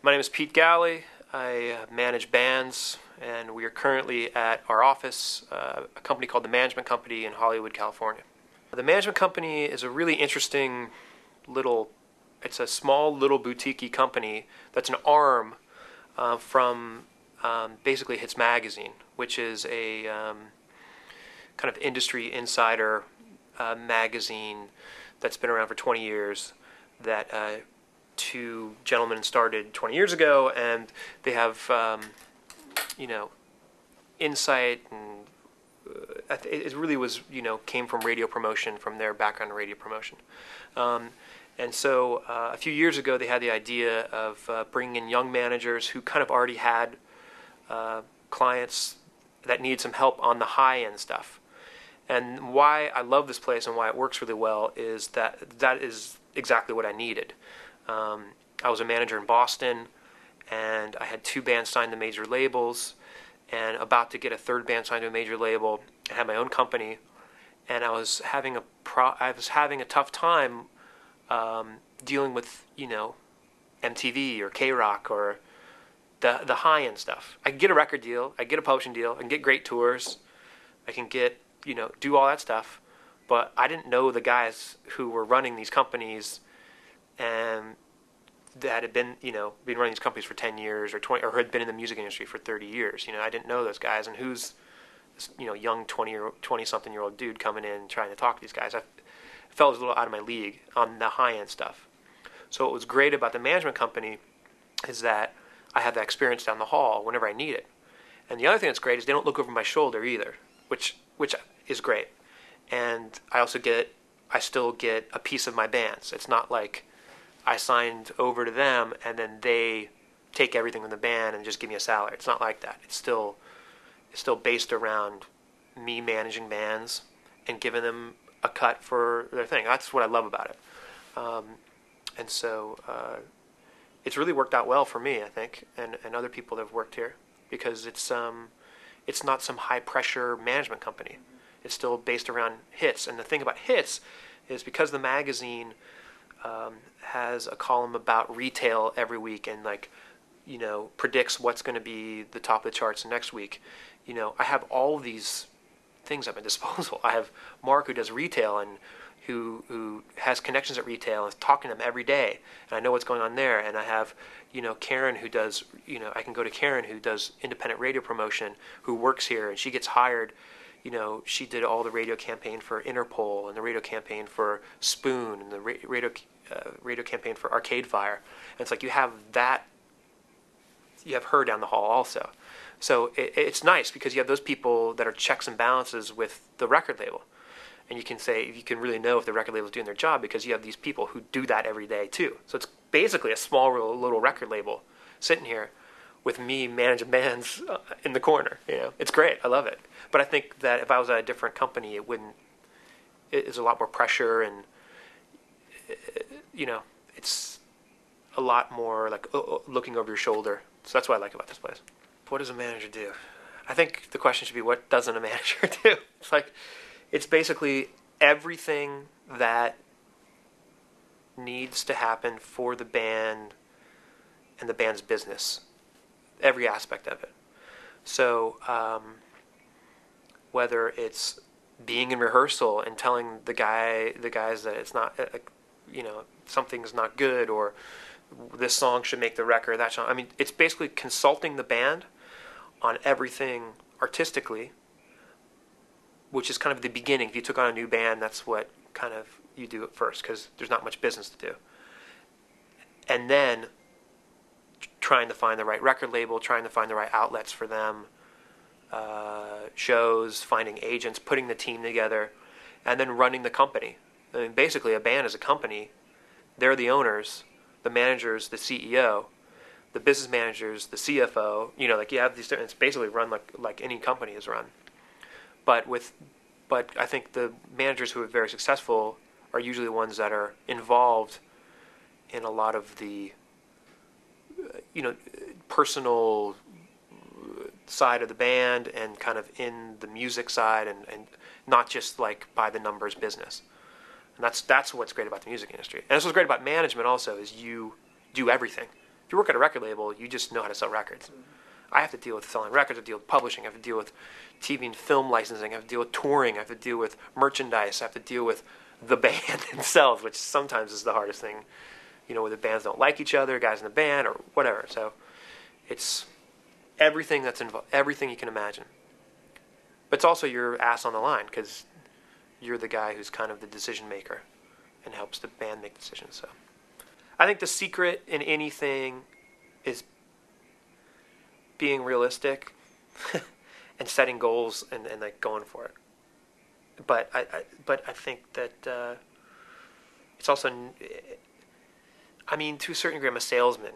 My name is Pete Galli. I manage bands, and we are currently at our office, a company called the Management Company in Hollywood, California. The Management Company is a really interesting it's a small little boutique-y company that's an arm from basically Hits Magazine, which is a kind of industry insider magazine that's been around for 20 years that two gentlemen started 20 years ago, and they have insight, and it really was came from radio promotion, from their background in radio promotion. And so a few years ago they had the idea of bringing in young managers who kind of already had clients that need some help on the high-end stuff. And why I love this place and why it works really well is that is exactly what I needed. I was a manager in Boston, and I had two bands signed to major labels, and about to get a third band signed to a major label. I had my own company, and I was having a tough time dealing with MTV or K-Rock or the high end stuff. I can get a record deal, I can get a publishing deal, I can get great tours, I can get do all that stuff, but I didn't know the guys who were running these companies and that had been running these companies for 10 years or 20, or had been in the music industry for 30 years. I didn't know those guys, and who's this young 20-something year old dude coming in trying to talk to these guys. I felt it was a little out of my league on the high end stuff. So what was great about the Management Company is that I have that experience down the hall whenever I need it. And the other thing that's great is they don't look over my shoulder either, which is great. And I still get a piece of my bands. It's not like I signed over to them and then they take everything from the band and just give me a salary. It's not like that. It's still based around me managing bands and giving them a cut for their thing. That's what I love about it. And so it's really worked out well for me, I think, and other people that have worked here, because it's not some high-pressure management company. It's still based around hits. And the thing about hits is because the magazine has a column about retail every week and predicts what's going to be the top of the charts next week. I have all these things at my disposal. I have Mark, who does retail and who has connections at retail and is talking to them every day, and I know what's going on there. And I have Karen, who does I can go to Karen, who does independent radio promotion, who works here, and she gets hired. She did all the radio campaign for Interpol and the radio campaign for Spoon and the radio campaign for Arcade Fire. And it's like you have her down the hall also. So it's nice because you have those people that are checks and balances with the record label. And you can really know if the record label is doing their job because you have these people who do that every day too. So it's basically a small little record label sitting here with me managing bands in the corner. It's great. I love it. But I think that if I was at a different company, it's a lot more pressure, and it's a lot more like looking over your shoulder. So that's what I like about this place. What does a manager do? I think the question should be, what doesn't a manager do? It's basically everything that needs to happen for the band and the band's business. Every aspect of it. So whether it's being in rehearsal and telling the guys that it's not, something's not good, or this song should make the record, that song. I mean, it's basically consulting the band on everything artistically, which is kind of the beginning. If you took on a new band, that's what kind of you do at first, because there's not much business to do. And then trying to find the right record label, trying to find the right outlets for them, shows, finding agents, putting the team together, and then running the company. I mean, basically, a band is a company. They're the owners, the managers, the CEO, the business managers, the CFO. You have these different. It's basically run like any company is run. But I think the managers who are very successful are usually the ones that are involved in a lot of the personal side of the band and kind of in the music side and not just like by the numbers business. And that's what's great about the music industry. And that's what's great about management also, is you do everything. If If you work at a record label, you just know how to sell records. I have to deal with selling records, I have to deal with publishing, I have to deal with TV and film licensing, I have to deal with touring, I have to deal with merchandise, I have to deal with the band themselves, which sometimes is the hardest thing, where the bands don't like each other, guys in the band, or whatever. So it's everything that's involved, everything you can imagine. But it's also your ass on the line, because you're the guy who's kind of the decision maker and helps the band make decisions. So I think the secret in anything is being realistic and setting goals and like going for it. But I think that it's also, I mean, to a certain degree, I'm a salesman,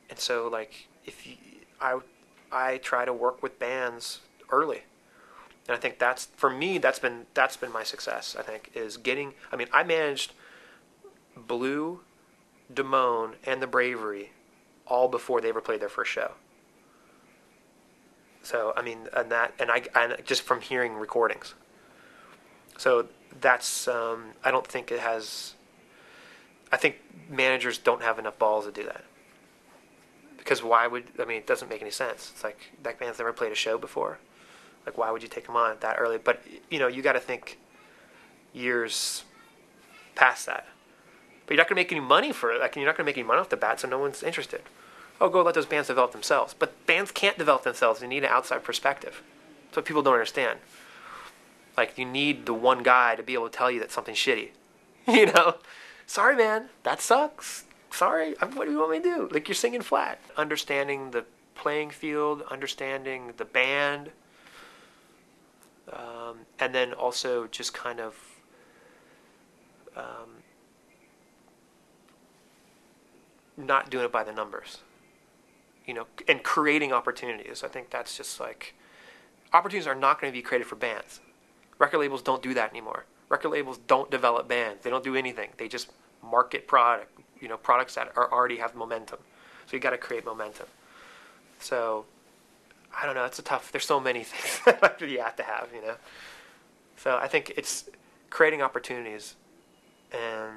and so like I try to work with bands early, and I think that's, for me, that's been my success. I think is getting. I mean, I managed Blue, Damone, and the Bravery all before they ever played their first show. So I mean, and I just from hearing recordings. So that's I don't think it has. I think managers don't have enough balls to do that. Because why would, I mean, it doesn't make any sense. It's like, that band's never played a show before. Like, why would you take them on that early? But, you got to think years past that. But you're not going to make any money for it. Like, you're not going to make any money off the bat, so no one's interested. Oh, go let those bands develop themselves. But bands can't develop themselves. They need an outside perspective. That's what people don't understand. Like, you need the one guy to be able to tell you that something's shitty. Sorry, man, that sucks. Sorry, what do you want me to do? Like, you're singing flat. Understanding the playing field, understanding the band, and then also just kind of not doing it by the numbers, and creating opportunities. I think that's just like, opportunities are not going to be created for bands. Record labels don't do that anymore. Record labels don't develop bands. They don't do anything. They just market products that already have momentum. So you got to create momentum. So I don't know. It's there's so many things that you have to have, So I think it's creating opportunities and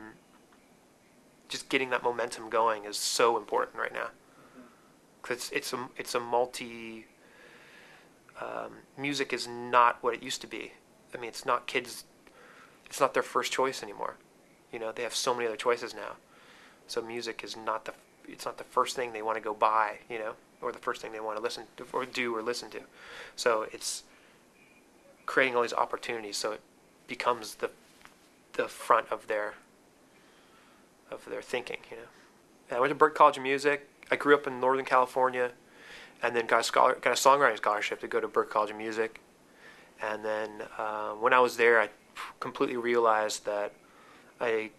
just getting that momentum going is so important right now. Because it's a multi. Music is not what it used to be. I mean, it's not kids. It's not their first choice anymore. They have so many other choices now. So music is not it's not the first thing they want to go buy, or the first thing they want to listen to or listen to. So it's creating all these opportunities so it becomes the front of their thinking, And I went to Berklee College of Music. I grew up in Northern California, and then got a songwriting scholarship to go to Berklee College of Music. And then when I was there, I completely realized that I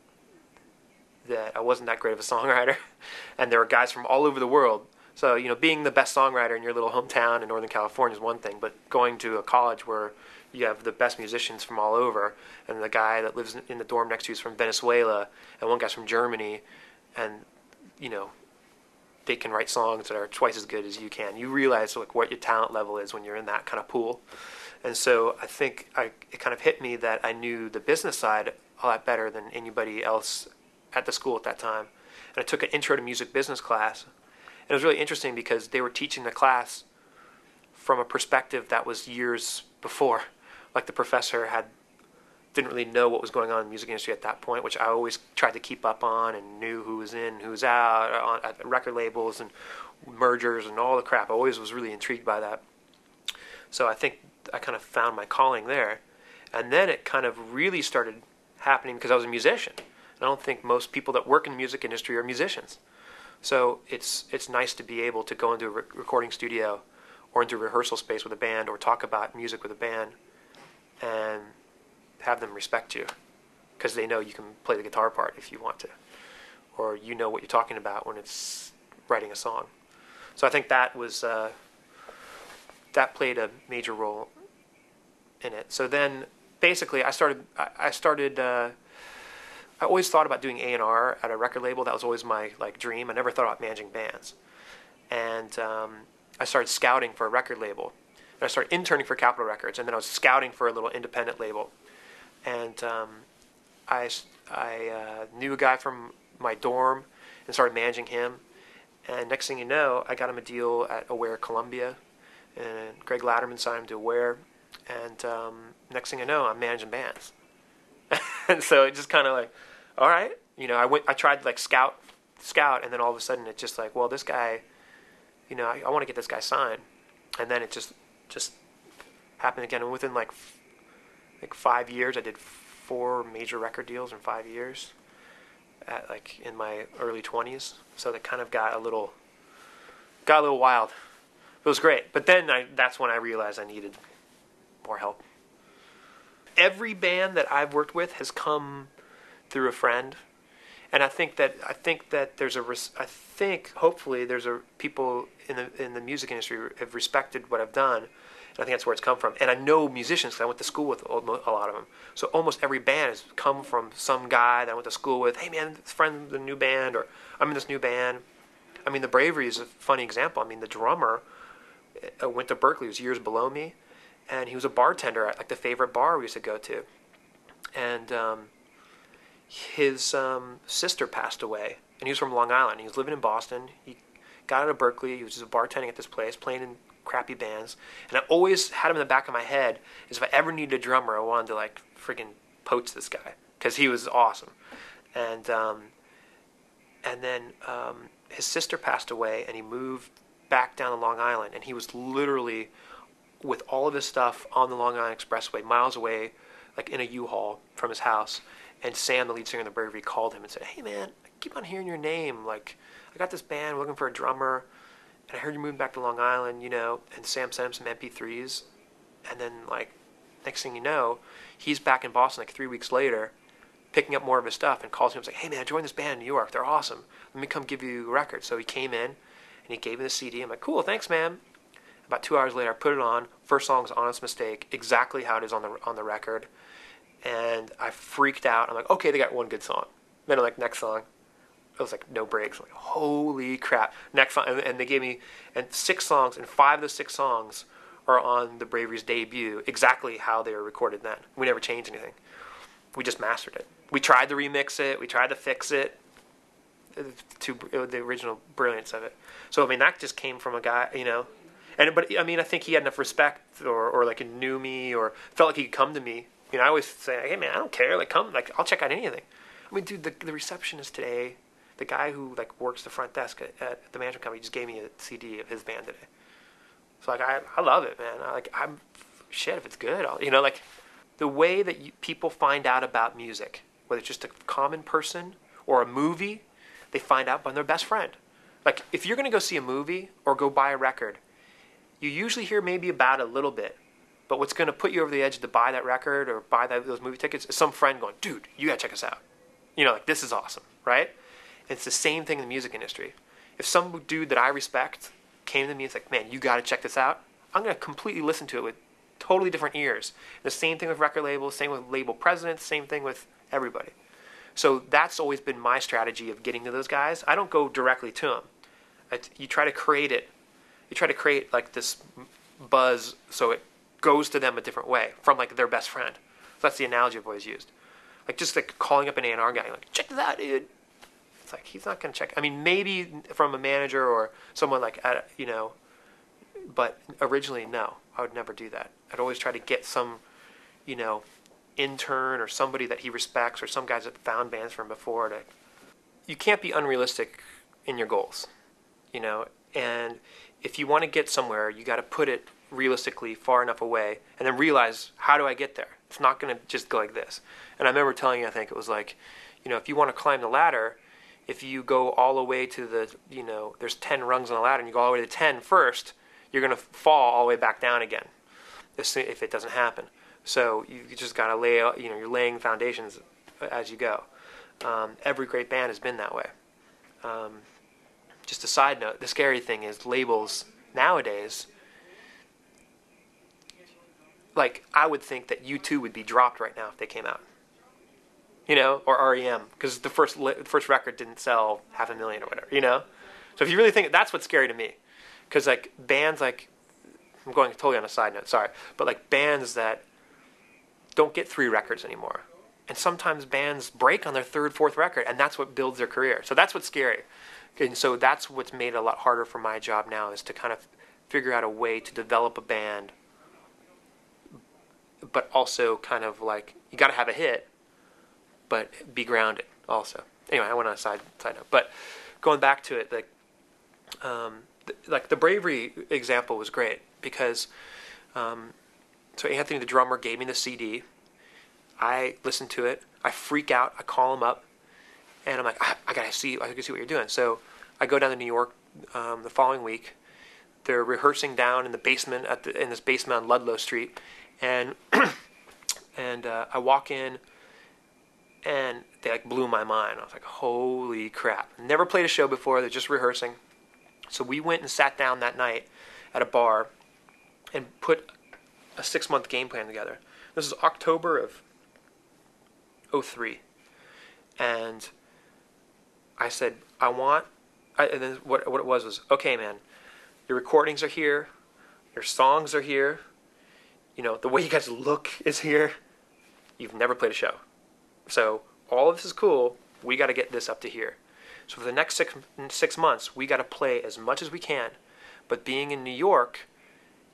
wasn't that great of a songwriter, and there were guys from all over the world. So, being the best songwriter in your little hometown in Northern California is one thing, but going to a college where you have the best musicians from all over, and the guy that lives in the dorm next to you is from Venezuela, and one guy's from Germany, and, they can write songs that are twice as good as you can. You realize what your talent level is when you're in that kind of pool. And so I think it kind of hit me that I knew the business side a lot better than anybody else at the school at that time. And I took an intro to music business class. And it was really interesting because they were teaching the class from a perspective that was years before. Like, the professor didn't really know what was going on in the music industry at that point, which I always tried to keep up on and knew who was in, who was out at record labels and mergers and all the crap. I always was really intrigued by that. So I think I kind of found my calling there. And then it kind of really started happening because I was a musician. I don't think most people that work in the music industry are musicians. So it's nice to be able to go into a recording studio or into a rehearsal space with a band or talk about music with a band and have them respect you because they know you can play the guitar part if you want to, or what you're talking about when it's writing a song. So I think that played a major role in it. So then basically I always thought about doing A&R at a record label. That was always my dream. I never thought about managing bands. And I started scouting for a record label. And I started interning for Capitol Records, and then I was scouting for a little independent label. And I knew a guy from my dorm and started managing him. And next thing you know, I got him a deal at Aware Columbia, and Greg Latterman signed him to Aware. And next thing I know, I'm managing bands. And so it just kind of like, all right, I tried to like scout, and then all of a sudden it's just like, well, this guy, I want to get this guy signed. And then it just happened again. And within like 5 years, I did 4 major record deals in 5 years, at like in my early 20s. So that kind of got a little wild. It was great. But then that's when I realized I needed more help. Every band that I've worked with has come through a friend, and I think that hopefully there's people in the music industry have respected what I've done, and I think that's where it's come from. And I know musicians because I went to school with a lot of them. So almost every band has come from some guy that I went to school with. Hey man, this friend's in a new band, or I'm in this new band. I mean, the Bravery is a funny example. I mean, the drummer went to Berkeley. He was years below me. And he was a bartender at like the favorite bar we used to go to. And his sister passed away. And he was from Long Island. He was living in Boston. He got out of Berkeley. He was just bartending at this place, playing in crappy bands. And I always had him in the back of my head, is if I ever needed a drummer, I wanted to like friggin' poach this guy. Because he was awesome. And then his sister passed away, and he moved back down to Long Island. And he was literally with all of his stuff on the Long Island Expressway, miles away, like in a U-Haul from his house. And Sam, the lead singer of the Bravery, called him and said, hey man, I keep on hearing your name. Like, I got this band looking for a drummer, and I heard you're moving back to Long Island, And Sam sent him some MP3s. And then, like, next thing you know, he's back in Boston like 3 weeks later, picking up more of his stuff, and calls him and was like, hey man, I joined this band in New York. They're awesome. Let me come give you a record. So he came in, and he gave me the CD. I'm like, cool, thanks man. About 2 hours later, I put it on. First song is Honest Mistake, exactly how it is on the record. And I freaked out. I'm like, okay, they got one good song. Then I'm like, next song. It was like no breaks. I'm like, holy crap. Next song. And they gave me 6 songs, and 5 of the 6 songs are on the Bravery's debut, exactly how they were recorded then. We never changed anything. We just mastered it. We tried to remix it. We tried to fix it. To the original brilliance of it. So, I mean, that just came from a guy, But I mean, I think he had enough respect, or like knew me, or felt like he could come to me. I always say, hey man, I don't care. Like, come, like, I'll check out anything. I mean, dude, the receptionist today, the guy who like works the front desk at the management company, just gave me a CD of his band today. So like, I love it, man. I'm shit if it's good. Like the way that people find out about music, whether it's just a common person or a movie, they find out by their best friend. Like if you're gonna go see a movie or go buy a record, you usually hear maybe about it a little bit, but what's going to put you over the edge to buy that record or buy those movie tickets is some friend going, dude, you got to check us out. Like, this is awesome, right? And it's the same thing in the music industry. If some dude that I respect came to me and said, like, man, you got to check this out, I'm going to completely listen to it with totally different ears. And the same thing with record labels, same with label presidents, same thing with everybody. So that's always been my strategy of getting to those guys. I don't go directly to them. You try to create it. You try to create like this buzz so it goes to them a different way from like their best friend. So that's the analogy I've always used. Like just like calling up an A&R guy, like, check this out, dude. It's like, he's not going to check. I mean, maybe from a manager or someone like, but originally, no, I would never do that. I'd always try to get some, intern or somebody that he respects or some guys that found bands from before. You can't be unrealistic in your goals, and if you want to get somewhere, you got to put it realistically far enough away and then realize, how do I get there? It's not going to just go like this. And I remember telling you, I think it was like, if you want to climb the ladder, if you go all the way to the, there's 10 rungs on the ladder and you go all the way to 10 first, you're going to fall all the way back down again if it doesn't happen. So you just got to lay out, you're laying foundations as you go. Every great band has been that way. Just a side note, the scary thing is labels nowadays, like I would think that U2 would be dropped right now if they came out, or REM, because the first record didn't sell 500,000 or whatever, So if you really think, that's what's scary to me, because like bands like, I'm going totally on a side note, sorry, but like bands that don't get 3 records anymore, and sometimes bands break on their 3rd, 4th record, and that's what builds their career. So that's what's scary. And so that's what's made it a lot harder for my job now, is to kind of figure out a way to develop a band, but also kind of like, you got to have a hit, but be grounded also. Anyway, I went on a side note, but going back to it, like the Bravery example was great because, so Anthony, the drummer, gave me the CD. I listen to it. I freak out. I call him up, and I'm like, I gotta see what you're doing. So I go down to New York the following week. They're rehearsing down in the basement in this basement on Ludlow Street, and I walk in, and they like blew my mind. I was like, holy crap! Never played a show before. They're just rehearsing. So we went and sat down that night at a bar and put a 6-month game plan together. This is October of 2003, and I said, and then what it was, okay, man, your recordings are here, your songs are here, the way you guys look is here. You've never played a show, so all of this is cool. We got to get this up to here. So for the next 6 months, we got to play as much as we can. But being in New York,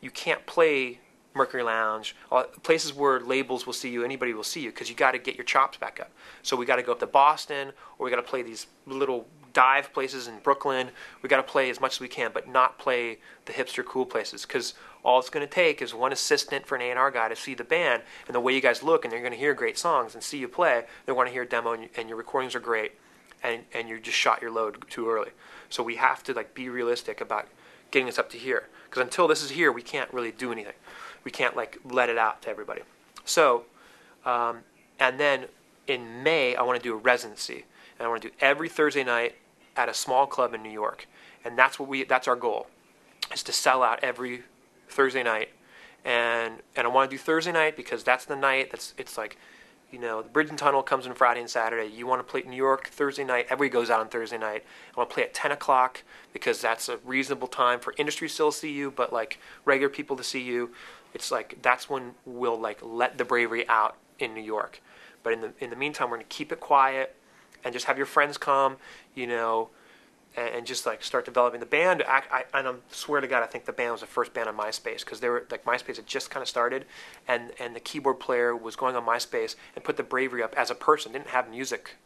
you can't play Mercury Lounge, places where labels will see you, anybody will see you, because you got to get your chops back up. So we got to go up to Boston, or we got to play these little dive places in Brooklyn. We got to play as much as we can, but not play the hipster cool places, because all it's going to take is one assistant for an A&R guy to see the band and the way you guys look, and they're going to hear great songs and see you play. They want to hear a demo, and your recordings are great, and you just shot your load too early. So we have to be realistic about getting this up to here, because until this is here, we can't really do anything. We can't let it out to everybody. So, and then in May, I want to do a residency, and I want to do every Thursday night at a small club in New York, and that's our goal, is to sell out every Thursday night, and I want to do Thursday night because that's the night the Bridge and Tunnel comes in Friday and Saturday. You want to play New York Thursday night. Everybody goes out on Thursday night. I want to play at 10 o'clock because that's a reasonable time for industry still to see you, but regular people to see you. It's that's when we'll let the Bravery out in New York. But in the meantime, we're going to keep it quiet and just have your friends come, and just start developing the band. And I swear to God, I think the band was the first band on MySpace, because they were MySpace had just kind of started, and the keyboard player was going on MySpace and put the Bravery up as a person. Didn't have music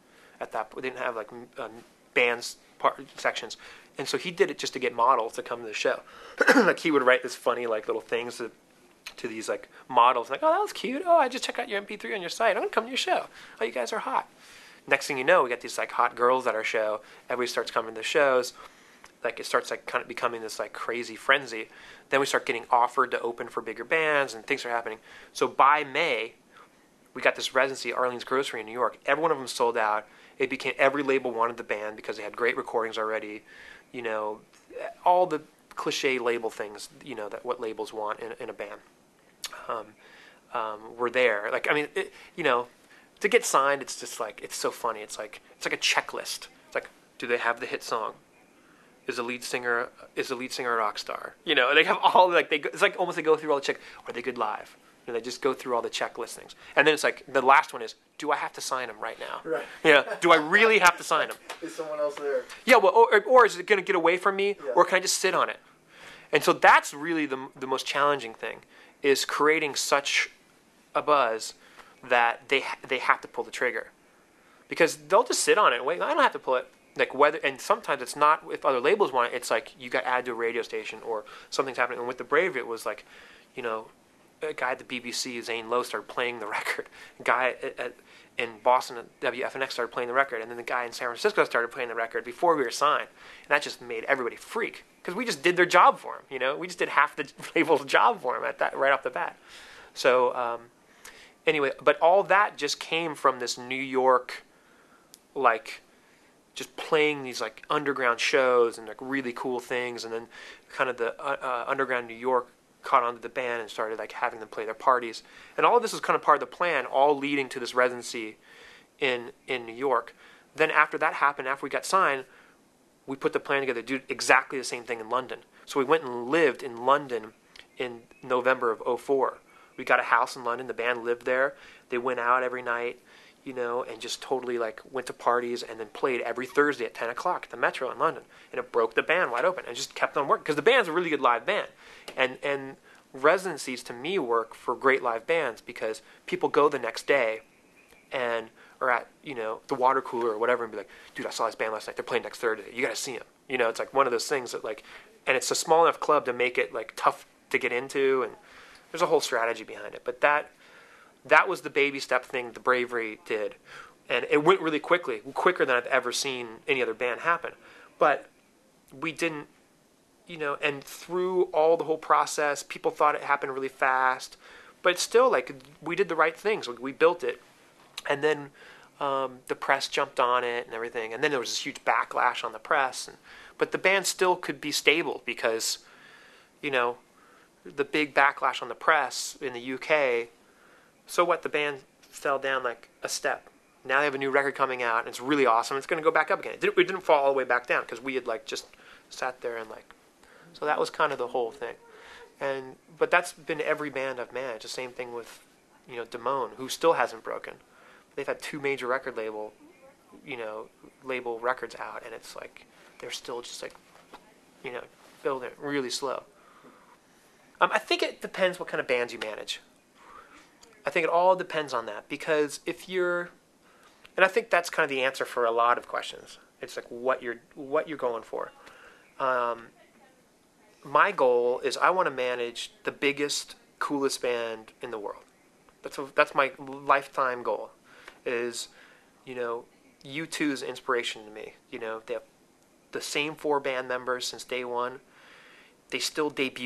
at that point. Didn't have bands sections, and so he did it just to get models to come to the show. He would write this funny little things to these models, oh, that was cute. Oh, I just checked out your MP3 on your site. I'm gonna come to your show. Oh, you guys are hot. Next thing you know, we got these hot girls at our show. Everybody starts coming to the shows. It starts kind of becoming this crazy frenzy. Then we start getting offered to open for bigger bands, and things are happening. So by May, we got this residency at Arlene's Grocery in New York. Every one of them sold out. It became, every label wanted the band because they had great recordings already. All the cliche label things, that what labels want in a band. Were there. To get signed, it's just it's so funny. It's like a checklist. It's do they have the hit song? Is the lead singer a rock star? They have all it's almost they go through all the check. Are they good live? They just go through all the checklist things. And then it's the last one is, do I have to sign him right now? Right. Do I really have to sign him? Is someone else there? Yeah. Well, or is it going to get away from me? Yeah. Or can I just sit on it? And so that's really the most challenging thing, is creating such a buzz that they have to pull the trigger, because they'll just sit on it and wait. I don't have to pull it. Whether, and sometimes it's not if other labels want it. It's you got added to a radio station or something's happening. And with the Bravery, it was a guy at the BBC, Zane Lowe, started playing the record. A guy in Boston at WFNX started playing the record, and then the guy in San Francisco started playing the record before we were signed. And that just made everybody freak, because we just did their job for him. We just did half the label's job for him at that right off the bat. So. Anyway, but all that just came from this New York, just playing these underground shows and really cool things, and then kind of the underground New York caught on to the band and started having them play their parties, and all of this was kind of part of the plan, all leading to this residency in New York. Then after that happened, after we got signed, we put the plan together to do exactly the same thing in London. So we went and lived in London in November of 2004. We got a house in London. The band lived there. They went out every night. and just totally like went to parties and then played every Thursday at 10 o'clock at the Metro in London. And it broke the band wide open and just kept on working because the band's a really good live band. And residencies to me work for great live bands because people go the next day and are at, the water cooler or whatever and be like, dude, I saw this band last night. They're playing next Thursday. You got to see them. It's like one of those things that like, and it's a small enough club to make it like tough to get into. And there's a whole strategy behind it. But that was the baby step thing the Bravery did. And it went really quickly, quicker than I've ever seen any other band happen. But we didn't, and through all the whole process, people thought it happened really fast. But it's still like we did the right things. We built it. And then the press jumped on it and everything. And then there was this huge backlash on the press. But the band still could be stable because, the big backlash on the press in the UK, so what, the band fell down like a step. Now they have a new record coming out, and it's really awesome. It's going to go back up again. It didn't fall all the way back down because we had like just sat there and like, so that was kind of the whole thing. But that's been every band I've managed. The same thing with, Damone, who still hasn't broken. They've had 2 major record label records out, and it's like they're still just like, building it really slow. I think it depends what kind of bands you manage. I think it all depends on that because and I think that's kind of the answer for a lot of questions. It's like what you're going for. My goal is I want to manage the biggest, coolest band in the world. That's my lifetime goal. Is, U2's inspiration to me. They have the same 4 band members since day one. They still debuted